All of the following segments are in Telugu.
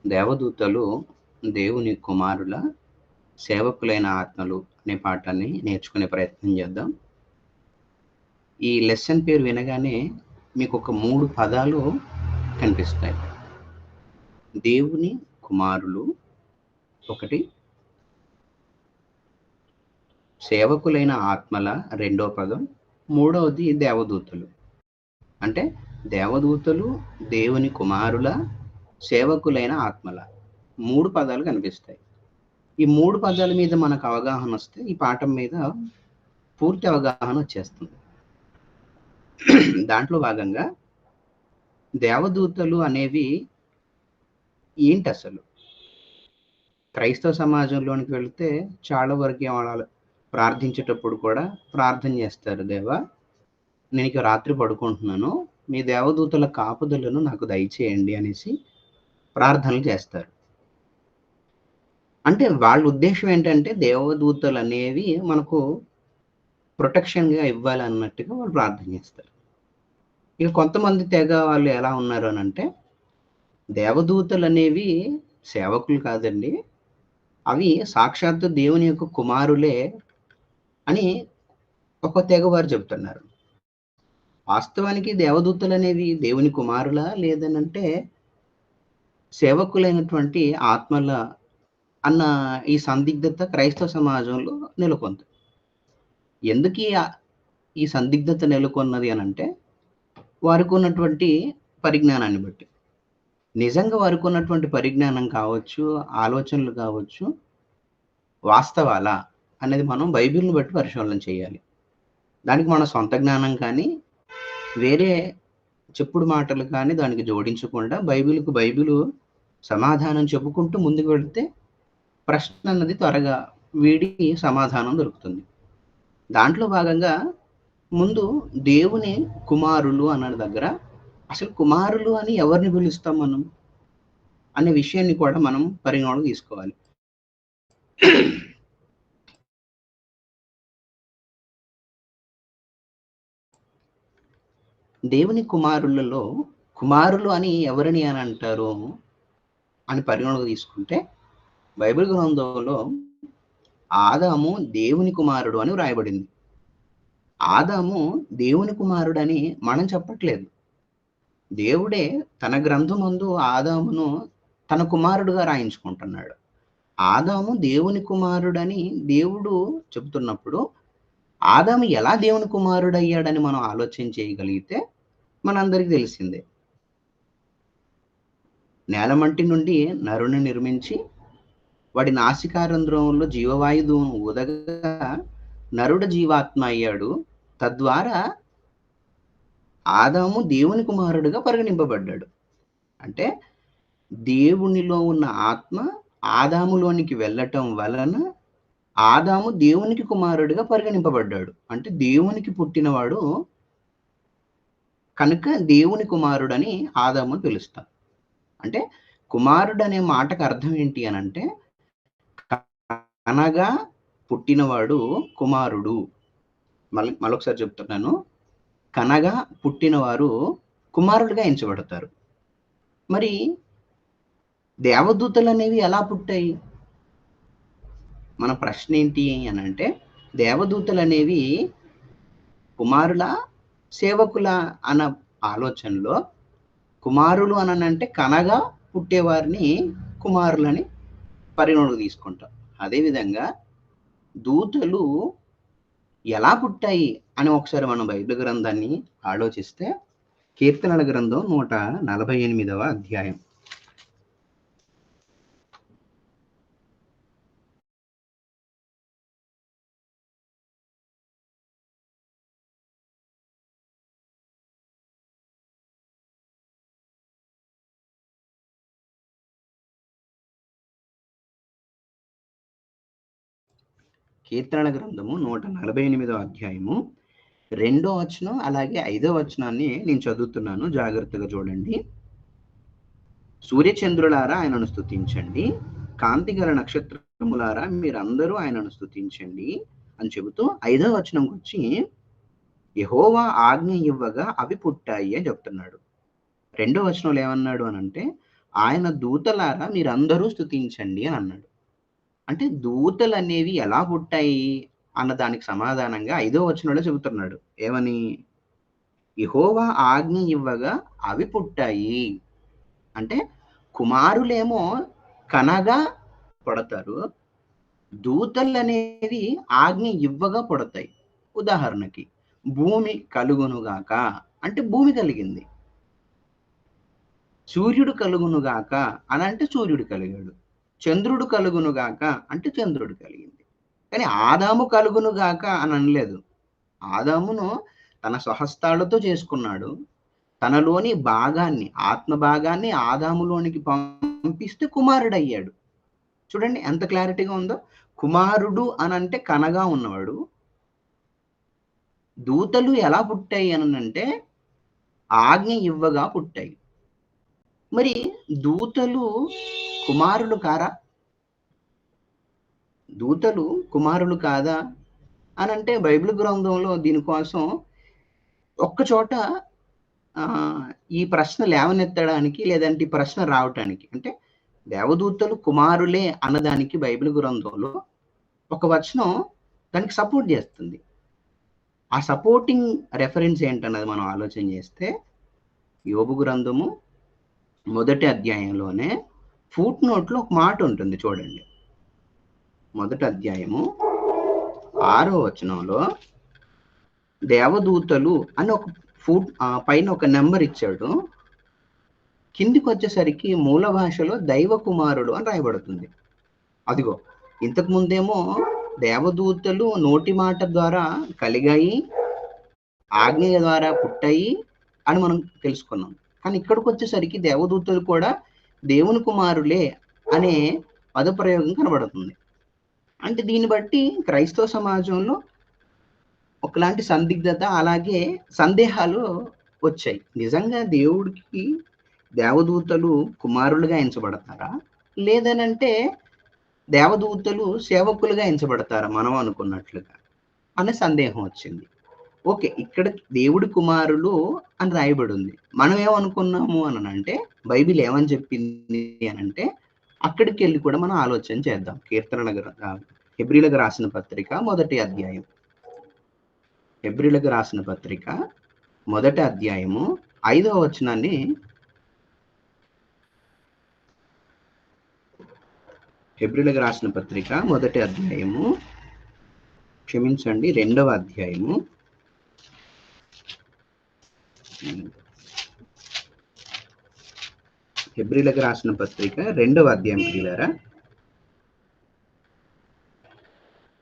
దేవదూతలు దేవుని కుమారుల సేవకులైన ఆత్మలు అనే పాఠాన్ని నేర్చుకునే ప్రయత్నం చేద్దాం. ఈ లెసన్ పేరు వినగానే మీకు ఒక 3 పదాలు కనిపిస్తాయి. దేవుని కుమారులు ఒకటి, సేవకులైన ఆత్మల రెండో పదం, మూడవది దేవదూతలు. అంటే దేవదూతలు దేవుని కుమారుల సేవకులైన ఆత్మల 3 పదాలు కనిపిస్తాయి. ఈ 3 పదాల మీద మనకు అవగాహన వస్తే ఈ పాఠం మీద పూర్తి అవగాహన వచ్చేస్తుంది. దాంట్లో భాగంగా దేవదూతలు అనేవి ఏంటి అసలు? క్రైస్తవ సమాజంలోనికి వెళితే చాలా వరకు ఏమనాలి, ప్రార్థించేటప్పుడు కూడా ప్రార్థన చేస్తారు. దేవా, నేను ఇక రాత్రి పడుకుంటున్నాను, మీ దేవదూతల కాపుదలను నాకు దయచేయండి అనేసి ప్రార్థనలు చేస్తారు. అంటే వాళ్ళ ఉద్దేశం ఏంటంటే దేవదూతలు అనేవి మనకు ప్రొటెక్షన్‌గా ఇవ్వాలన్నట్టుగా వాళ్ళు ప్రార్థన చేస్తారు. ఇక కొంతమంది తెగ వాళ్ళు ఎలా ఉన్నారు అనంటే, దేవదూతలు అనేవి సేవకులు కాదండి, అవి సాక్షాత్తు దేవుని యొక్క కుమారులే అని ఒక తెగ వారు చెప్తున్నారు. వాస్తవానికి దేవదూతలు అనేవి దేవుని కుమారులా, లేదనంటే సేవకులైనటువంటి ఆత్మల అన్న ఈ సందిగ్ధత క్రైస్తవ సమాజంలో నెలకొంది. ఎందుకు ఈ సందిగ్ధత నెలకొన్నది అనంటే, వారికి ఉన్నటువంటి పరిజ్ఞానాన్ని బట్టి. నిజంగా వారికి ఉన్నటువంటి పరిజ్ఞానం కావచ్చు, ఆలోచనలు కావచ్చు, వాస్తవాలా అనేది మనం బైబిల్‌ని బట్టి పరిశీలన చేయాలి. దానికి మన సొంత జ్ఞానం కానీ, వేరే చెప్పుడు మాటలు కానీ దానికి జోడించకుండా బైబిల్‌కు బైబిలు సమాధానం చెప్పుకుంటూ ముందుకు వెళితే ప్రశ్న అన్నది త్వరగా వీడి సమాధానం దొరుకుతుంది. దాంట్లో భాగంగా ముందు దేవుని కుమారులు అన్న దగ్గర అసలు కుమారులు అని ఎవరిని పిలుస్తాం మనం అనే విషయాన్ని కూడా మనం పరిగణలోకి తీసుకోవాలి. దేవుని కుమారులలో కుమారులు అని ఎవరిని అని అంటారు అని పరిగణలోకి తీసుకుంటే, బైబిల్ గ్రంథంలో ఆదాము దేవుని కుమారుడు అని వ్రాయబడింది. ఆదాము దేవుని కుమారుడని మనం చెప్పట్లేదు. దేవుడే తన గ్రంథమందు ఆదామును తన కుమారుడుగా రాయించుకుంటున్నాడు. ఆదాము దేవుని కుమారుడని దేవుడు చెబుతున్నప్పుడు, ఆదాము ఎలా దేవుని కుమారుడయ్యాడని మనం ఆలోచన చేయగలిగితే మనందరికీ తెలిసిందే. నేలమంటి నుండి నరుని నిర్మించి వాడి నాసికారంధ్రంలో జీవవాయువును ఊదగా నరుడు జీవాత్మ అయ్యాడు. తద్వారా ఆదాము దేవుని కుమారుడుగా పరిగణింపబడ్డాడు. అంటే దేవునిలో ఉన్న ఆత్మ ఆదాములోనికి వెళ్ళటం వలన ఆదాము దేవునికి కుమారుడిగా పరిగణింపబడ్డాడు. అంటే దేవునికి పుట్టినవాడు కనుక దేవుని కుమారుడని ఆదామును పిలుస్తాం. అంటే కుమారుడు అనే మాటకు అర్థం ఏంటి అనంటే, అనగా పుట్టినవాడు కుమారుడు. మళ్ళొకసారి చెప్తున్నాను. కనగా పుట్టినవారు కుమారులుగా ఎంచబడతారు. మరి దేవదూతలు అనేవి ఎలా పుట్టాయి? మన ప్రశ్న ఏంటి అనంటే, దేవదూతలు అనేవి కుమారుల సేవకుల అన్న ఆలోచనలో కుమారులు అనంటే కనగా పుట్టేవారిని కుమారులని పరిగణలోకి తీసుకుంటాం. అదేవిధంగా దూతలు ఎలా పుట్టాయి అని ఒకసారి మనం బైబిల్ గ్రంథాన్ని ఆలోచిస్తే, కీర్తనల గ్రంథం 148వ అధ్యాయం. కీర్తనల గ్రంథము 148వ అధ్యాయము 2వ వచనం అలాగే 5వ వచనాన్ని నేను చదువుతున్నాను, జాగ్రత్తగా చూడండి. సూర్యచంద్రులారా ఆయనను స్తుతించండి, కాంతిగల నక్షత్రములారా మీరందరూ ఆయనను స్తుతించండి అని చెబుతూ 5వ వచనంకి వచ్చి యెహోవా ఆజ్ఞ ఇవ్వగా అవి పుట్టాయి అని చెప్తున్నాడు. 2వ వచనంలో ఏమన్నాడు అనంటే, ఆయన దూతలారా మీరందరూ స్తుతించండి అని అన్నాడు. అంటే దూతలనేవి ఎలా పుట్టాయి అన్న దానికి సమాధానంగా 5వ వచనంలో చెబుతున్నాడు. ఏమని? యెహోవా ఆజ్ఞ ఇవ్వగా అవి పుట్టాయి. అంటే కుమారులేమో కనగా పుడతారు. దూతలనేవి ఆజ్ఞ ఇవ్వగా పుడతాయి. ఉదాహరణకి భూమి కలుగునుగాక అంటే భూమి కలిగింది. సూర్యుడు కలుగునుగాక అనంటే సూర్యుడు కలిగాడు. చంద్రుడు కలుగునుగాక అంటే చంద్రుడు కలిగింది. కానీ ఆదాము కలుగునుగాక అని అనలేదు. ఆదామును తన స్వహస్తాలతో చేసుకున్నాడు. తనలోని భాగాన్ని, ఆత్మ భాగాన్ని ఆదాములోనికి పంపిస్తే కుమారుడయ్యాడు. చూడండి ఎంత క్లారిటీగా ఉందో. కుమారుడు అనంటే కనగా ఉన్నవాడు. దూతలు ఎలా పుట్టాయి అనంటే ఆజ్ఞ ఇవ్వగా పుట్టాయి. మరి దూతలు కుమారులు కారా? దూతలు కుమారులు కాదా అనంటే బైబిల్ గ్రంథంలో దీనికోసం ఒక్కచోట ఈ ప్రశ్న లేవనెత్తడానికి లేదంటే ఈ ప్రశ్న రావటానికి అంటే దేవదూతలు కుమారులే అన్నదానికి బైబిల్ గ్రంథంలో ఒక వచనం దానికి సపోర్ట్ చేస్తుంది. ఆ సపోర్టింగ్ రెఫరెన్స్ ఏంటన్నది మనం ఆలోచన చేస్తే యోబు గ్రంథము మొదటి అధ్యాయంలోనే ఫుట్ నోట్లో ఒక మాట ఉంటుంది చూడండి. మొదటి అధ్యాయము 6వ వచనంలో దేవదూతలు అని ఒక పైన ఒక నెంబర్ ఇచ్చాడు. కిందికి వచ్చేసరికి మూల భాషలో దైవ కుమారుడు అని రాయబడుతుంది. అదిగో ఇంతకు ముందేమో దేవదూతలు నోటి మాట ద్వారా కలిగాయి, ఆజ్ఞ ద్వారా పుట్టాయి అని మనం తెలుసుకున్నాం. కానీ ఇక్కడికి వచ్చేసరికి దేవదూతలు కూడా దేవుని కుమారులే అనే పదప్రయోగం కనబడుతుంది. అంటే దీన్ని బట్టి క్రైస్తవ సమాజంలో ఒకలాంటి సందిగ్ధత అలాగే సందేహాలు వచ్చాయి. నిజంగా దేవుడికి దేవదూతలు కుమారులుగా ఎంచబడతారా? లేదనంటే దేవదూతలు సేవకులుగా ఎంచబడతారా మనం అనుకున్నట్లుగా అనే సందేహం వచ్చింది. ఓకే, ఇక్కడ దేవుడి కుమారులు అని రాయబడి ఉంది. మనం ఏమనుకున్నాము అనంటే బైబిల్ ఏమని చెప్పింది అనంటే అక్కడికి వెళ్ళి కూడా మనం ఆలోచన చేద్దాం. హెబ్రీలకు రాసిన పత్రిక మొదటి అధ్యాయం. హెబ్రీలకు రాసిన పత్రిక మొదటి అధ్యాయము 5వ వచనాన్ని హెబ్రీలకు రాసిన పత్రిక మొదటి అధ్యాయము క్షమించండి 2వ అధ్యాయము హెబ్రీలకు రాసిన పత్రిక 2వ అధ్యాయం ప్రియులారా.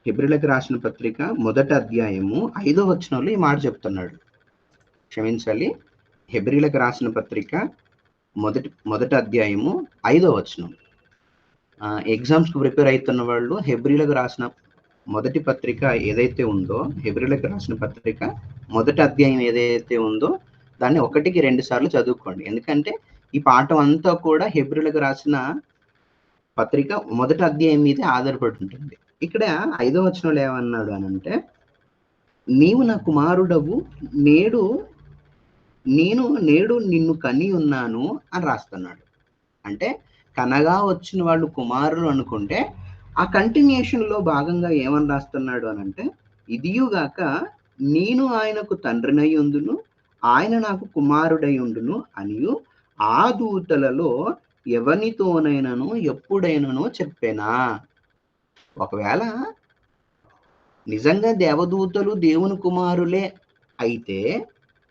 హెబ్రీలకు రాసిన పత్రిక మొదటి అధ్యాయము 5వ వచనంలో ఈ మాట చెప్తున్నాడు. క్షమించాలి, హెబ్రీలకు రాసిన పత్రిక మొదటి అధ్యాయము 5వ వచనం. ఎగ్జామ్స్కి ప్రిపేర్ అవుతున్న వాళ్ళు హెబ్రీలకు రాసిన మొదటి పత్రిక ఏదైతే ఉందో, హెబ్రీలకు రాసిన పత్రిక మొదటి అధ్యాయం ఏదైతే ఉందో దాన్ని 1కి 2 సార్లు చదువుకోండి. ఎందుకంటే ఈ పాఠం అంతా కూడా హెబ్రీలకు రాసిన పత్రిక మొదటి అధ్యాయం మీదే ఆధారపడి ఉంటుంది. ఇక్కడ 5వ వచనంలో ఏమన్నాడు అనంటే, నీవు నా కుమారుడవు, నేను నేడు నిన్ను కని ఉన్నాను అని రాస్తున్నాడు. అంటే కనగా వచ్చిన వాళ్ళు కుమారులు అనుకుంటే ఆ కంటిన్యూషన్లో భాగంగా ఏమని రాస్తున్నాడు అనంటే, ఇదియుగాక నేను ఆయనకు తండ్రినై ఉండును, ఆయన నాకు కుమారుడై ఉండును అనియు ఆ దూతలలో ఎవనితోనైనాను ఎప్పుడైనానో చెప్పేనా. ఒకవేళ నిజంగా దేవదూతలు దేవుని కుమారులే అయితే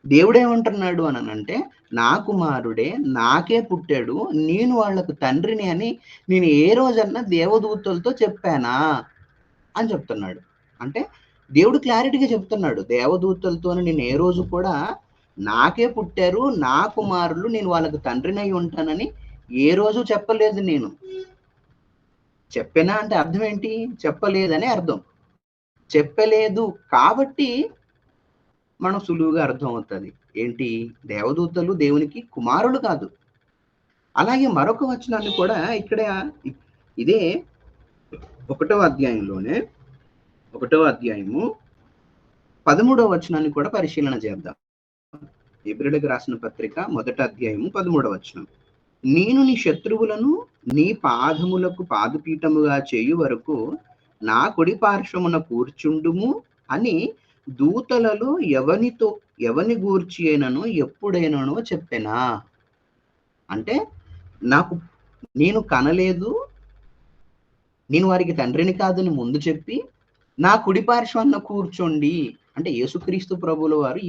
దేవుడేమంటున్నాడు అనంటే, నా కుమారుడే నాకే పుట్టాడు, నేను వాళ్లకు తండ్రిని అని నేను ఏ రోజన్నా దేవదూతలతో చెప్పానా అని చెప్తున్నాడు. అంటే దేవుడు క్లారిటీగా చెప్తున్నాడు, దేవదూతలతో నేను ఏ రోజు కూడా నాకే పుట్టారు, నా కుమారులు, నేను వాళ్ళకు తండ్రినై ఉంటానని ఏ రోజు చెప్పలేదు. నేను చెప్పినా అంటే అర్థం ఏంటి? చెప్పలేదని అర్థం. చెప్పలేదు కాబట్టి మనం సులువుగా అర్థం అవుతుంది ఏంటి, దేవదూతలు దేవునికి కుమారులు కాదు. అలాగే మరొక వచనాన్ని కూడా ఇక్కడ ఇదే 1వ అధ్యాయంలోనే 1వ అధ్యాయము 13వ వచనాన్ని కూడా పరిశీలన చేద్దాం. హెబ్రీయులకు రాసిన పత్రిక మొదటి అధ్యాయము 13వ వచనం. నేను నీ శత్రువులను నీ పాదములకు పాదపీఠముగా చేయు వరకు నా కుడి పార్శ్వమున కూర్చుండుము అని దూతలలో ఎవని గూర్చి అయినను ఎప్పుడైనానో చెప్పెనా. అంటే నేను కనలేదు, నేను వారికి తండ్రిని కాదని ముందు చెప్పి నా కుడి పార్శ్వాన్న కూర్చోండి అంటే యేసుక్రీస్తు ప్రభువుల వారు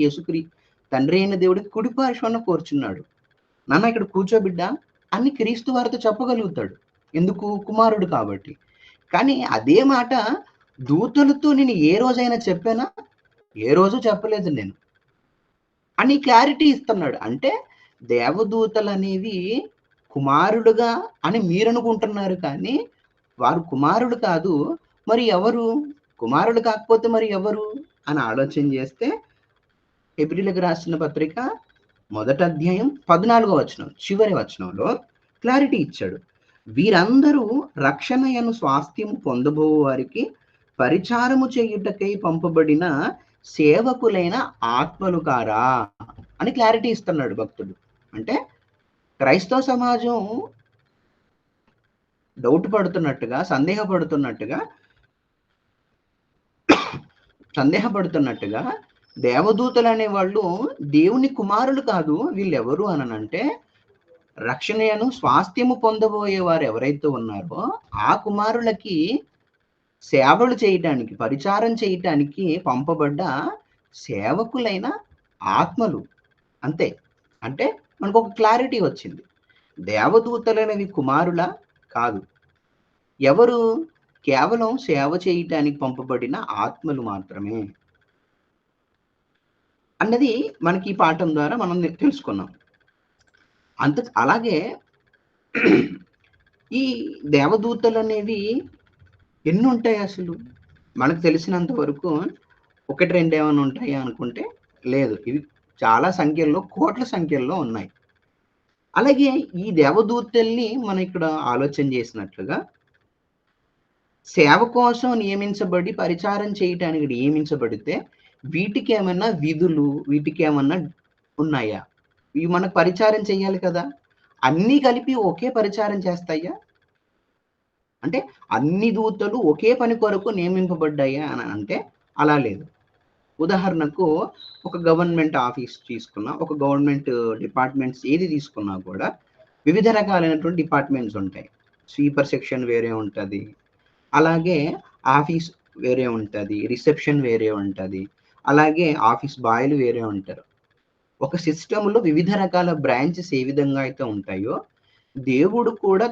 తండ్రి అయిన దేవుడికి కుడి పార్శ్వాన్న కూర్చున్నాడు. నాన్న ఇక్కడ కూర్చోబిడ్డ అని క్రీస్తు వారితో చెప్పగలుగుతాడు, ఎందుకు? కుమారుడు కాబట్టి. కానీ అదే మాట దూతలతో నేను ఏ రోజైనా చెప్పానా? ఏ రోజు చెప్పలేదు నేను అని క్లారిటీ ఇస్తున్నాడు. అంటే దేవదూతలు అనేవి కుమారుడుగా అని మీరు అనుకుంటున్నారు, కానీ వారు కుమారుడు కాదు. మరి ఎవరు? కుమారుడు కాకపోతే మరి ఎవరు అని ఆలోచన చేస్తే హెబ్రీయులకు రాసిన పత్రిక 1వ అధ్యాయం 14వ వచనం చివరి వచనంలో క్లారిటీ ఇచ్చాడు. వీరందరూ రక్షణయను స్వాస్థ్యము పొందబో వారికి పరిచారము చేయుటకై పంపబడిన సేవకులైన ఆత్మలు కారా అని క్లారిటీ ఇస్తున్నాడు భక్తుడు. అంటే క్రైస్తవ సమాజం డౌట్ పడుతున్నట్టుగా, సందేహపడుతున్నట్టుగా దేవదూతలు అనే వాళ్ళు దేవుని కుమారులు కాదు. వీళ్ళు ఎవరు అనంటే రక్షణను స్వాస్థ్యము పొందబోయే వారు ఎవరైతే ఉన్నారో ఆ కుమారులకి సేవలు చేయటానికి, పరిచారం చేయటానికి పంపబడ్డ సేవకులైన ఆత్మలు. అంతే. అంటే మనకు ఒక క్లారిటీ వచ్చింది. దేవదూతలనేవి కుమారుల కాదు. ఎవరు? కేవలం సేవ చేయటానికి పంపబడిన ఆత్మలు మాత్రమే అన్నది మనకి ఈ పాఠం ద్వారా మనం తెలుసుకున్నాం. అలాగే ఈ దేవదూతలు అనేవి ఎన్ని ఉంటాయి అసలు? మనకు తెలిసినంత వరకు 1-2 ఏమైనా ఉంటాయా అనుకుంటే లేదు. ఇవి చాలా సంఖ్యల్లో, కోట్ల సంఖ్యల్లో ఉన్నాయి. అలాగే ఈ దేవదూతల్ని మనం ఇక్కడ ఆలోచన చేసినట్లుగా సేవ కోసం నియమించబడి పరిచారం చేయటానికి నియమించబడితే వీటికి ఏమన్నా విధులు, వీటికి ఏమన్నా ఉన్నాయా? ఇవి మనకు పరిచారం చేయాలి కదా. అన్నీ కలిపి ఒకే పరిచారం చేస్తాయా? అంటే అన్ని దూతలు ఒకే పని కొరకు నియమింపబడ్డాయా అని అంటే అలా లేదు. ఉదాహరణకు ఒక గవర్నమెంట్ ఆఫీస్ తీసుకున్నా, ఒక గవర్నమెంట్ డిపార్ట్మెంట్స్ ఏది తీసుకున్నా కూడా వివిధ రకాలైనటువంటి డిపార్ట్మెంట్స్ ఉంటాయి. స్వీపర్ సెక్షన్ వేరే ఉంటుంది, అలాగే ఆఫీస్ వేరే ఉంటుంది, రిసెప్షన్ వేరే ఉంటుంది, అలాగే ఆఫీస్ బాయ్లు వేరే ఉంటారు. ఒక సిస్టంలో వివిధ రకాల బ్రాంచెస్ ఏ విధంగా అయితే ఉంటాయో దేవుడు కూడా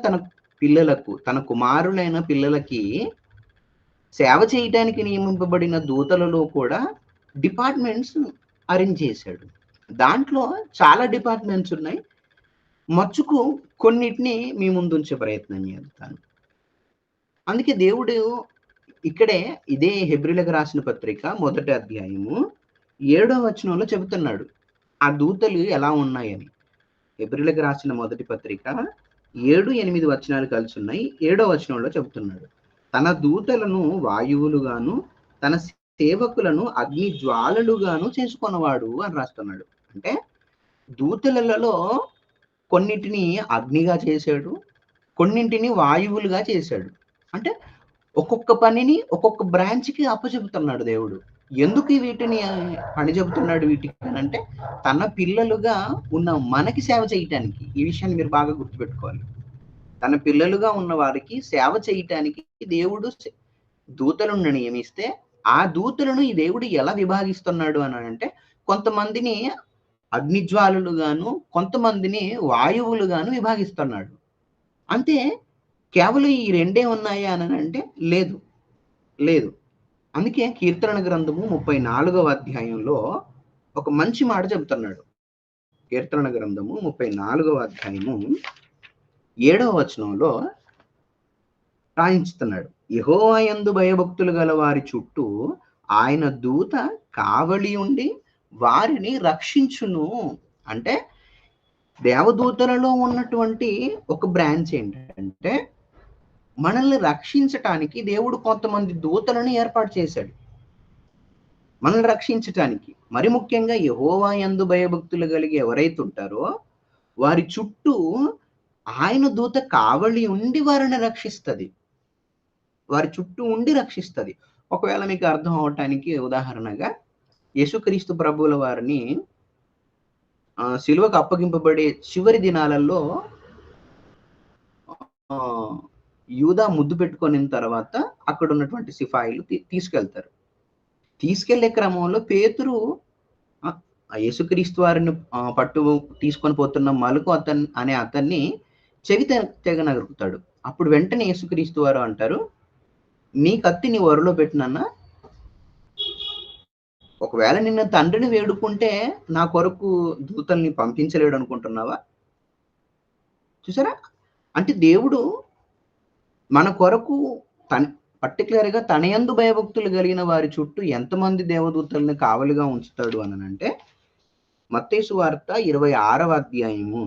తన కుమారులైన పిల్లలకి సేవ చేయడానికి నియమింపబడిన దూతలలో కూడా డిపార్ట్మెంట్స్ అరేంజ్ చేశాడు. దాంట్లో చాలా డిపార్ట్మెంట్స్ ఉన్నాయి. మచ్చుకు కొన్నిటిని మీ ముందు ఉంచే ప్రయత్నం చేస్తాను. అందుకే దేవుడు ఇక్కడే ఇదే హెబ్రీయులకు రాసిన పత్రిక 1వ అధ్యాయము 7వ వచనంలో చెబుతున్నాడు ఆ దూతలు ఎలా ఉన్నాయని. హెబ్రీయులకు రాసిన మొదటి పత్రిక 7-8 వచనాలు కలిసి ఉన్నాయి. 7వ వచనంలో చెబుతున్నాడు, తన దూతలను వాయువులుగాను తన సేవకులను అగ్ని జ్వాలలుగాను చేసుకున్నవాడు అని రాస్తున్నాడు. అంటే దూతలలో కొన్నిటిని అగ్నిగా చేశాడు, కొన్నింటిని వాయువులుగా చేశాడు. అంటే ఒక్కొక్క పనిని ఒక్కొక్క బ్రాంచ్కి అప్పచెబుతున్నాడు దేవుడు. ఎందుకు వీటిని పని చెబుతున్నాడు వీటికి అంటే తన పిల్లలుగా ఉన్న మనకి సేవ చేయటానికి. ఈ విషయాన్ని మీరు బాగా గుర్తుపెట్టుకోవాలి. తన పిల్లలుగా ఉన్న వారికి సేవ చేయటానికి దేవుడు దూతలను నియమిస్తే ఆ దూతలను ఈ దేవుడు ఎలా విభాగిస్తున్నాడు అని అంటే కొంతమందిని అగ్నిజ్వాలలుగాను కొంతమందిని వాయువులుగాను విభాగిస్తున్నాడు. అంతే. కేవలం ఈ 2 ఉన్నాయా అని అంటే లేదు. అందుకే కీర్తన గ్రంథము 34వ అధ్యాయంలో ఒక మంచి మాట చెబుతున్నాడు. కీర్తన గ్రంథము 34వ అధ్యాయము 7వ వచనంలో రాయించుతున్నాడు, యెహోవా యందు భయభక్తులు గల వారి చుట్టూ ఆయన దూత కావలి ఉండి వారిని రక్షించును. అంటే దేవదూతలలో ఉన్నటువంటి ఒక బ్రాంచ్ ఏంటంటే మనల్ని రక్షించటానికి దేవుడు కొంతమంది దూతలను ఏర్పాటు చేశాడు. మనల్ని రక్షించటానికి మరి ముఖ్యంగా యెహోవా యందు భయభక్తులు కలిగి ఎవరైతే ఉంటారో వారి చుట్టూ ఆయన దూత కావలి ఉండి వారిని రక్షిస్తది. వారి చుట్టూ ఉండి రక్షిస్తది. ఒకవేళ మీకు అర్థం అవ్వటానికి ఉదాహరణగా యేసుక్రీస్తు ప్రభువుల వారిని సిలువకు అప్పగింపబడే చివరి దినాలలో ఆహ్, యూదా ముద్దు పెట్టుకొనిన తర్వాత అక్కడున్నటువంటి సిపాయిలు తీసుకెళ్తారు. తీసుకెళ్ళే క్రమంలో పేతురు యేసుక్రీస్తు వారిని తీసుకొని పోతున్న మలుకు అతన్ని చెవి తెగ నరుకుతాడు. అప్పుడు వెంటనే యేసుక్రీస్తు వారు అంటారు, "నీ కత్తి నీ ఒరలో పెట్టు నాన్న. ఒకవేళ నిన్ను తండ్రిని వేడుకుంటే నా కొరకు దూతల్ని పంపించలేడు అనుకుంటున్నావా?" చూసారా? అంటే దేవుడు మన కొరకు పర్టిక్యులర్‌గా తన యందు భయభక్తులు కలిగిన వారి చుట్టూ ఎంతమంది దేవదూతల్ని కావలిగా ఉంచుతాడు అననంటే, మత్తయి సువార్త 26వ అధ్యాయము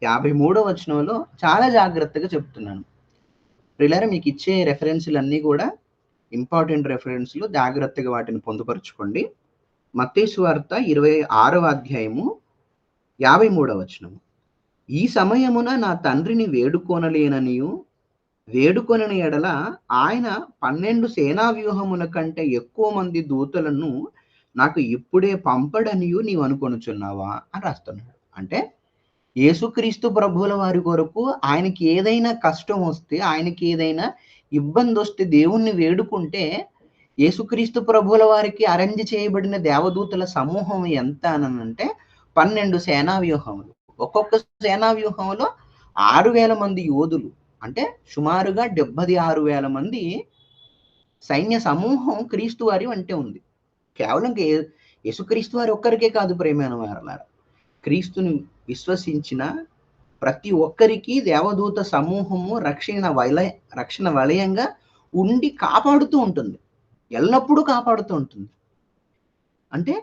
53వ వచనంలో చాలా జాగ్రత్తగా చెప్తున్నాను. ప్రియులారా, మీకిచ్చే రెఫరెన్స్‌లన్నీ గూడా ఇంపార్టెంట్ రెఫరెన్స్‌లు. జాగ్రత్తగా వాటిని పొందుపరుచుకోండి. మత్తయి సువార్త 26వ అధ్యాయము 53వ వచనం. "ఈ సమయమున నా తండ్రిని వేడుకొనలేననియు, వేడుకొనిన ఎడల ఆయన 12 సేనా వ్యూహముల కంటే ఎక్కువ మంది దూతలను నాకు ఇప్పుడే పంపడనియు నీవనుకొనుచున్నావా" అని రాస్తున్నాడు. అంటే యేసుక్రీస్తు ప్రభువుల వారి కొరకు ఆయనకి ఏదైనా కష్టం వస్తే, ఆయనకి ఏదైనా ఇబ్బందొస్తే దేవుణ్ణి వేడుకుంటే, యేసుక్రీస్తు ప్రభువుల వారికి అరేంజ్ చేయబడిన దేవదూతల సమూహం ఎంత అనంటే 12 సేనా వ్యూహములు. ఒక్కొక్క సేనా వ్యూహంలో 6,000 మంది యోధులు. అంటే సుమారుగా 76,000 మంది సైన్య సమూహం క్రీస్తు వారి వెంటే ఉంది. కేవలం యేసుక్రీస్తు వారి ఒక్కరికే కాదు ప్రియమైన వారలారా. క్రీస్తుని విశ్వసించిన ప్రతి ఒక్కరికి దేవదూత సమూహము రక్షణ వలయంగా ఉండి కాపాడుతూ ఉంటుంది. ఎల్లప్పుడూ కాపాడుతూ ఉంటుంది. అంటే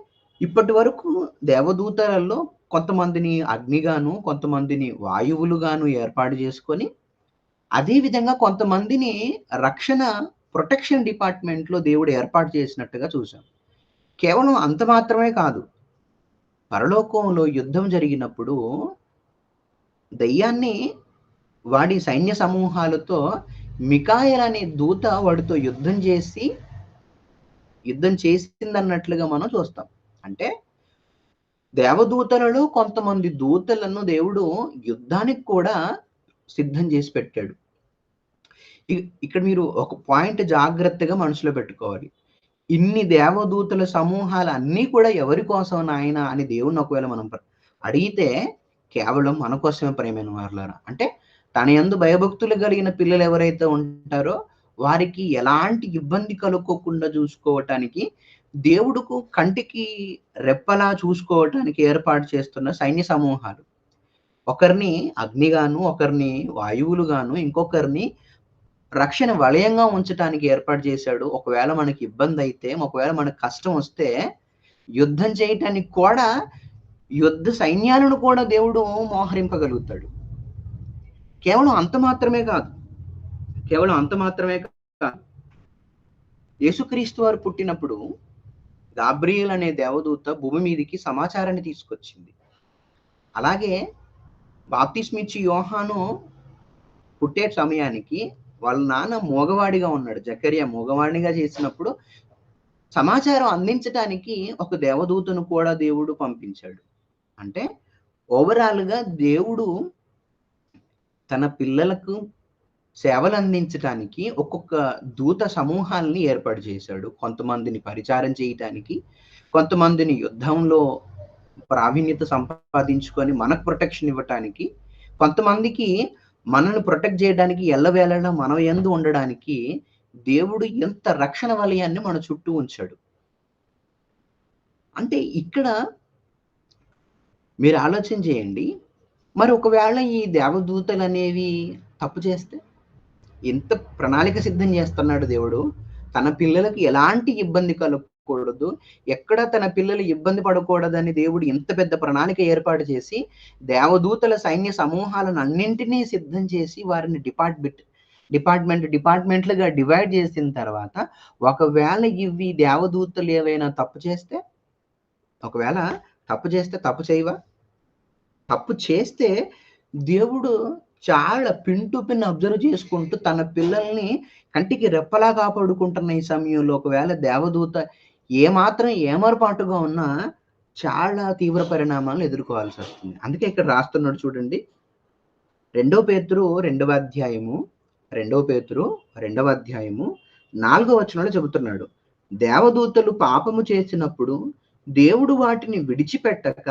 ఇప్పటి వరకు దేవదూతలలో కొంతమందిని అగ్నిగాను, కొంతమందిని వాయువులుగాను ఏర్పాటు చేసుకొని, అదే విధంగా కొంతమందిని రక్షణ ప్రొటెక్షన్ డిపార్ట్‌మెంట్‌లో దేవుడు ఏర్పాటు చేసినట్టుగా చూసాం. కేవలం అంత మాత్రమే కాదు. పరలోకంలో యుద్ధం జరిగినప్పుడు దెయ్యాన్ని వాడి సైన్య సమూహాలతో మిఖాయేల్ అనే దూత వాడితో యుద్ధం చేసిందన్నట్లుగా మనం చూస్తాం. అంటే దేవదూతలలో కొంతమంది దూతలను దేవుడు యుద్ధానికి కూడా సిద్ధం చేసి పెట్టాడు. ఇక్కడ మీరు ఒక పాయింట్ జాగ్రత్తగా మనసులో పెట్టుకోవాలి. ఇన్ని దేవదూతల సమూహాలన్నీ కూడా ఎవరి కోసం నాయనా అని దేవుడిని ఒకవేళ మనం అడిగితే కేవలం మన కోసమే ప్రియమైన వారలారా. అంటే తన యందు భయభక్తులు కలిగిన పిల్లలు ఎవరైతే ఉంటారో వారికి ఎలాంటి ఇబ్బంది కలుక్కోకుండా చూసుకోవటానికి దేవుడుకు కంటికి రెప్పలా చూసుకోవటానికి ఏర్పాటు చేస్తున్న సైన్య సమూహాలు. ఒకరిని అగ్నిగాను, ఒకరిని వాయువులుగాను, ఇంకొకరిని రక్షణ వలయంగా ఉంచటానికి ఏర్పాటు చేశాడు. ఒకవేళ మనకి ఇబ్బందయితే, ఒకవేళ మనకు కష్టం వస్తే యుద్ధం చేయటానికి కూడా యుద్ధ సైన్యాలను కూడా దేవుడు మోహరింపగలుగుతాడు. కేవలం అంత మాత్రమే కాదు. యేసుక్రీస్తు వారు పుట్టినప్పుడు గాబ్రియేల్ అనే దేవదూత భూమి మీదికి సమాచారాన్ని తీసుకొచ్చింది. అలాగే బాప్తిస్మిచ్చి యోహాను పుట్టే సమయానికి వాళ్ళ నాన్న మూగవాడిగా ఉన్నాడు. జకర్యా మూగవాడినిగా చేసినప్పుడు సమాచారం అందించటానికి ఒక దేవదూతను కూడా దేవుడు పంపించాడు. అంటే ఓవరాల్‌గా దేవుడు తన పిల్లలకు సేవలు అందించటానికి ఒక్కొక్క దూత సమూహాల్ని ఏర్పాటు చేశాడు. కొంతమందిని పరిచారం చేయటానికి, కొంతమందిని యుద్ధంలో ప్రావీణ్యత సంపాదించుకొని మనకు ప్రొటెక్షన్ ఇవ్వటానికి, కొంతమందికి మనల్ని ప్రొటెక్ట్ చేయడానికి ఎల్లవేళలా మన యందు ఉండడానికి దేవుడు ఎంత రక్షణ వలయాన్ని మన చుట్టూ ఉంచాడు. అంటే ఇక్కడ మీరు ఆలోచన చేయండి. మరి ఒకవేళ ఈ దేవదూతలనేవి తప్పు చేస్తే? ఎంత ప్రణాళిక సిద్ధం చేస్తున్నాడు దేవుడు. తన పిల్లలకి ఎలాంటి ఇబ్బంది కలగకూడదు. ఎక్కడ తన పిల్లలు ఇబ్బంది పడకూడదని దేవుడు ఇంత పెద్ద ప్రణాళిక ఏర్పాటు చేసి, దేవదూతల సైన్య సమూహాలను అన్నింటినీ సిద్ధం చేసి వారిని డిపార్ట్‌మెంట్‌లుగా డివైడ్ చేసిన తర్వాత, ఒకవేళ ఇవి దేవదూతలు ఏవైనా తప్పు చేస్తే? తప్పు చేయవా? తప్పు చేస్తే దేవుడు చాలా పిన్ టు పిన్ అబ్జర్వ్ చేసుకుంటూ తన పిల్లల్ని కంటికి రెప్పలా కాపాడుకుంటున్న ఈ సమయంలో ఒకవేళ దేవదూత ఏమాత్రం ఏమరపాటుగా ఉన్నా చాలా తీవ్ర పరిణామాలను ఎదుర్కోవాల్సొస్తుంది. అందుకే ఇక్కడ రాస్తున్నాడు చూడండి. రెండో పేతురు రెండవ అధ్యాయము, రెండవ పేతురు రెండవ అధ్యాయము 4వ వచనంలో చెబుతున్నాడు. దేవదూతలు పాపము చేసినప్పుడు దేవుడు వాటిని విడిచిపెట్టక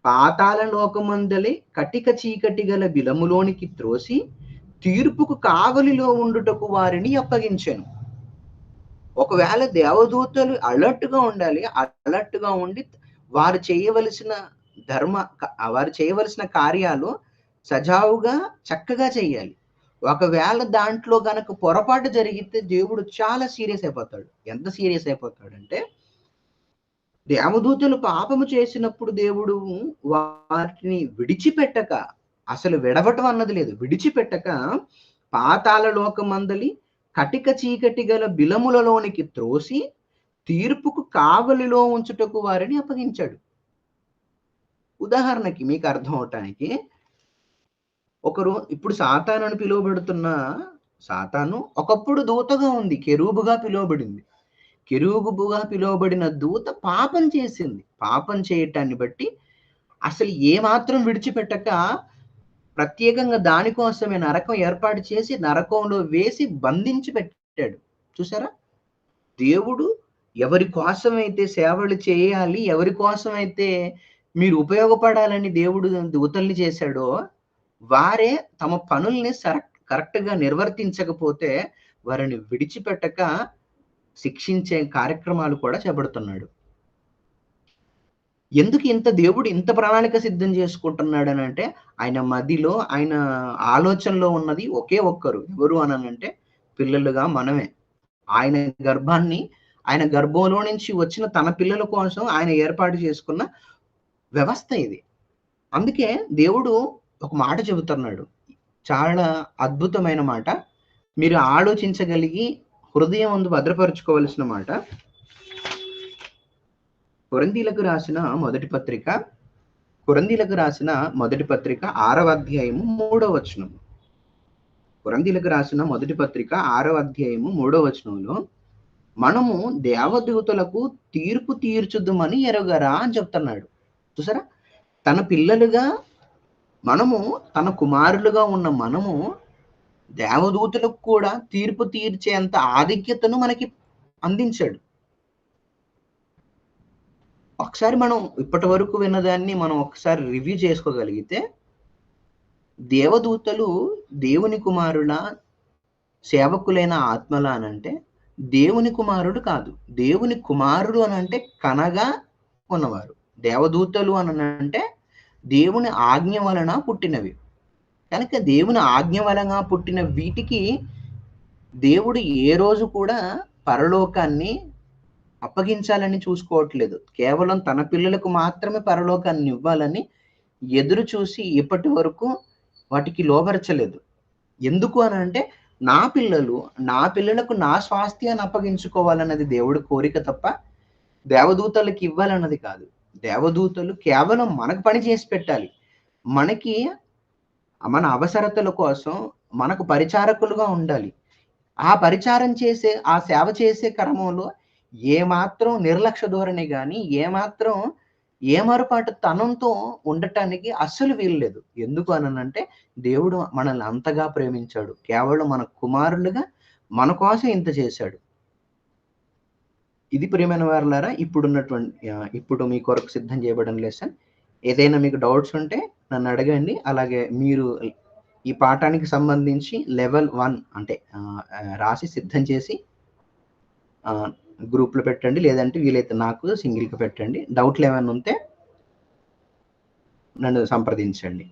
పాతాళ లోకమందలి కటిక చీకటి గల బిలములోనికి త్రోసి తీర్పుకు కావలిలో ఉండుటకు వారిని అప్పగించెను. ఒకవేళ దేవదూతలు అలర్ట్‌గా ఉండాలి. అలర్ట్‌గా ఉండి వారు చేయవలసిన వారు చేయవలసిన కార్యాలు సజావుగా చక్కగా చేయాలి. ఒకవేళ దాంట్లో గనక పొరపాటు జరిగితే దేవుడు చాలా సీరియస్ అయిపోతాడు. ఎంత సీరియస్ అయిపోతాడంటే, దేవదూతలు పాపము చేసినప్పుడు దేవుడు వాటిని విడిచిపెట్టక, అసలు విడవటం అన్నది లేదు. విడిచిపెట్టక పాతాళ లోకమందలి కటిక చీకటి గల బిలములలోనికి త్రోసి తీర్పుకు కావలిలో ఉంచుటకు వారిని అప్పగించాడు. ఉదాహరణకి మీకు అర్థం అవటానికి ఇప్పుడు సాతాను అని పిలువబడుతున్న సాతాను ఒకప్పుడు దూతగా ఉంది. కెరూబుగా పిలువబడింది. కెరూబుగా పిలువబడిన దూత పాపం చేసింది. పాపం చేయటాన్ని బట్టి అసలు ఏమాత్రం విడిచిపెట్టక ప్రత్యేకంగా దానికోసమే నరకం ఏర్పాటు చేసి నరకంలో వేసి బంధించి పెట్టాడు. చూసారా? దేవుడు ఎవరి కోసమైతే సేవలు చేయాలి, ఎవరి కోసమైతే మీరు ఉపయోగపడాలని దేవుడు దూతల్ని చేశాడో, వారే తమ పనుల్ని కరెక్ట్‌గా నిర్వర్తించకపోతే వారిని విడిచిపెట్టక శిక్షించే కార్యక్రమాలు కూడా చేపడుతున్నాడు. ఎందుకు దేవుడు ఇంత ప్రణాళిక సిద్ధం చేసుకుంటున్నాడనంటే, ఆయన మదిలో, ఆయన ఆలోచనలో ఉన్నది ఒకే ఒక్కరు. ఎవరు అనంటే పిల్లలుగా మనమే. ఆయన ఆయన గర్భంలో నుంచి వచ్చిన తన పిల్లల కోసం ఆయన ఏర్పాటు చేసుకున్న వ్యవస్థ ఇది. అందుకే దేవుడు ఒక మాట చెబుతున్నాడు. చాలా అద్భుతమైన మాట. మీరు ఆలోచించగలిగి హృదయమందు భద్రపరుచుకోవలసిన మాట. కొరింథీలకు రాసిన మొదటి పత్రిక 6వ అధ్యాయము 3వ వచనం. కొరింథీలకు రాసిన మొదటి పత్రిక 6వ అధ్యాయము 3వ వచనంలో మనము దేవదూతలకు తీర్పు తీర్చుదుమని ఎరుగరా అని చెప్తున్నాడు. చూసారా? తన పిల్లలుగా మనము, తన కుమారులుగా ఉన్న మనము దేవదూతలకు కూడా తీర్పు తీర్చేంత ఆధిక్యతను మనకి అందించాడు. ఒకసారి మనం ఇప్పటి వరకు విన్నదాన్ని మనం ఒకసారి రివ్యూ చేసుకోగలిగితే, దేవదూతలు దేవుని కుమారుల సేవకులైన ఆత్మల అనంటే దేవుని కుమారుడు కాదు. దేవుని కుమారుడు అనంటే కనగా ఉన్నవారు. దేవదూతలు అనంటే దేవుని ఆజ్ఞ వలన పుట్టినవి. కనుక దేవుని ఆజ్ఞ వలన పుట్టిన వీటికి దేవుడు ఏ రోజు కూడా పరలోకాన్ని అప్పగించాలని చూసుకోవట్లేదు. కేవలం తన పిల్లలకు మాత్రమే పరలోకాన్ని ఇవ్వాలని ఎదురు చూసి ఇప్పటి వరకు వాటికి లోబరచలేదు. ఎందుకు అనంటే నా పిల్లలకు నా స్వాస్థ్యాన్ని అప్పగించుకోవాలన్నది దేవుడి కోరిక తప్ప దేవదూతలకు ఇవ్వాలన్నది కాదు. దేవదూతలు కేవలం మనకు పని చేసి పెట్టాలి. మనకి మన అవసరతల కోసం మనకు పరిచారకులుగా ఉండాలి. ఆ సేవ చేసే క్రమంలో ఏమాత్రం నిర్లక్ష్య ధోరణి గాని, ఏమాత్రం ఏమరపాటు తనంతో ఉండటానికి అస్సలు వీల్లేదు. ఎందుకు అనంటే దేవుడు మనల్ని అంతగా ప్రేమించాడు. కేవలం మన కుమారులుగా మన కోసం ఇంత చేశాడు. ఇది ప్రియమైన వారలారా ఇప్పుడు మీ కొరకు సిద్ధం చేయబడిన లెసన్. ఏదైనా మీకు డౌట్స్ ఉంటే నన్ను అడగండి. అలాగే మీరు ఈ పాఠానికి సంబంధించి లెవెల్ 1 అంటే రాసి సిద్ధం చేసి గ్రూప్‌లో పెట్టండి. లేదంటే వీలైతే నాకు సింగిల్‌గా పెట్టండి. డౌట్‌లు ఏమైనా ఉంటే నన్ను సంప్రదించండి.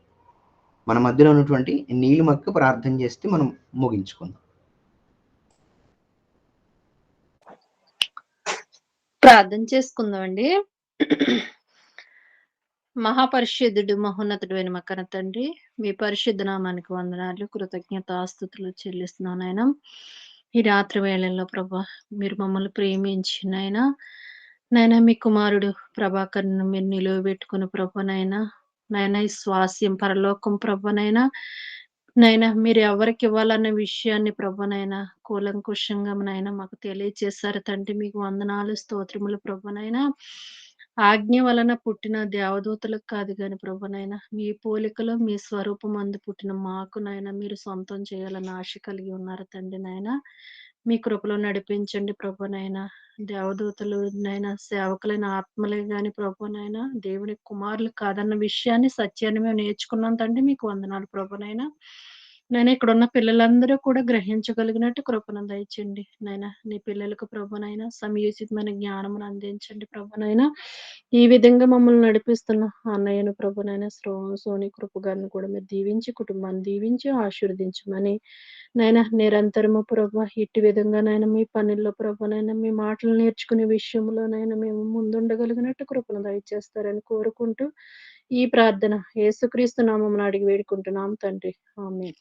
మన మధ్యలో ఉన్నటువంటి నీలిమక్క ప్రార్థన చేస్తే మనం ముగించుకుందాం. ప్రార్థన చేసుకుందామండి. మహాపరిశుద్ధుడు, మహోన్నతుడు అయిన మా కన్న తండ్రి, మీ పరిశుద్ధ నామానికి వందనాలు, కృతజ్ఞతాస్తుతులు చెల్లిస్తున్నాను నాయన. ఈ రాత్రి వేళల్లో ప్రభా మీరు మమ్మల్ని ప్రేమించి నాయన మీ కుమారుడు ప్రభాకర్ను మీరు నిలువబెట్టుకుని ప్రభా నాయన ఈ స్వాస్యం పరలోకం ప్రభా నాయన నాయనా మీరు ఎవరికివ్వాలన్న విషయాన్ని ప్రభు నాయనా కూలంకుషంగా నాయనా మాకు తెలియచేశారు తండ్రి. మీకు వందనాలు, స్తోత్రములు ప్రభు నాయనా. ఆజ్ఞ వలన పుట్టిన దేవదూతలకు కాదు గాని ప్రభు నాయనా, మీ పోలికలో మీ స్వరూపమందు పుట్టిన మాకు నాయనా మీరు సొంతం చేయాలని ఆశ కలిగి ఉన్నారు తండ్రి నాయనా. మీ కృపలో నడిపించండి ప్రభు నాయనా. దేవదూతలు నాయనా సేవకులైన ఆత్మలే గాని ప్రభు నాయనా దేవుని కుమారులు కాదన్న విషయాన్ని, సత్యాన్ని మేము నేర్చుకున్నాం తండ్రి. మీకు వందనాలు ప్రభు నాయనా. నాయనా ఇక్కడున్న పిల్లలందరూ కూడా గ్రహించగలిగినట్టు కృపను దయచేయండి. నాయనా నీ పిల్లలకు ప్రభునైనా సమయోచితమైన జ్ఞానమును అందించండి ప్రభునైనా. ఈ విధంగా మమ్మల్ని నడిపిస్తున్న అన్నయ్యను ప్రభునైనా సోని కృప గారిని కూడా మీరు దీవించి, కుటుంబాన్ని దీవించి ఆశీర్వదించమని నాయనా నిరంతరము ప్రభు ఇట్టి విధంగా నాయనా మీ పనుల్లో ప్రభునైనా మీ మాటలు నేర్చుకునే విషయంలోనైనా మేము ముందుండగలిగినట్టు కృపను దయచేస్తారని కోరుకుంటూ ఈ ప్రార్థన యేసుక్రీస్తు నామమున అడిగి వేడుకుంటున్నాం తండ్రి. ఆమేన్.